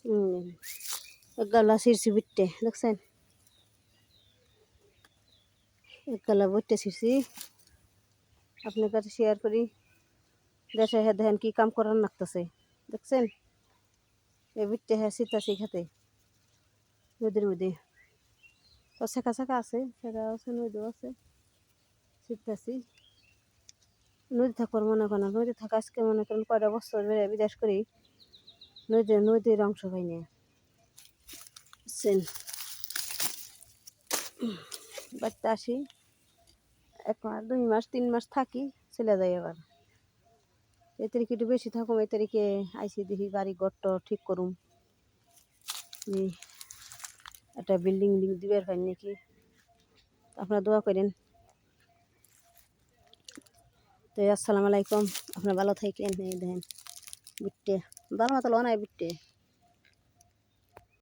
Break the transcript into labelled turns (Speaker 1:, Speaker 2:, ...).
Speaker 1: এক গালা ছিঁড়ছি বুটতে দেখছেন, এক গালা বুটতে ছিঁড়ছি। আপনার কাছে শেয়ার করি, দেশে হ্যাঁ দেখেন কি কাম করার লাগতেছে দেখছেন। এই বুটতে হ্যাঁ ছিঁড়তাছি খেতে নদীর মধ্যে, তো শেখা শেখা আছে, শেখা আছে, নদীও আছে, ছিঁড়তাছি। নদী থাকার মনে করেন, নদী থাকা আজকে মনে করেন কয়টা বছর বেড়ে বিদেশ করি নদীর অংশ পাই না বুঝছেন। বাড়িতে আসি 1 মাস 2 মাস 3 মাস থাকি, চলে যাই আবার। এই তারিখে একটু বেশি থাকুম, এই তারিখে আইসি দেখি বাড়ি ঘরটা ঠিক করুম, একটা বিল্ডিং দিবার পাই নাকি। আপনারা দোয়া করেন। তো আসসালামু আলাইকুম, আপনারা ভালো থাকেন। এই দেখেন বুট্টে ভালো মতো লনাই বুট্টে।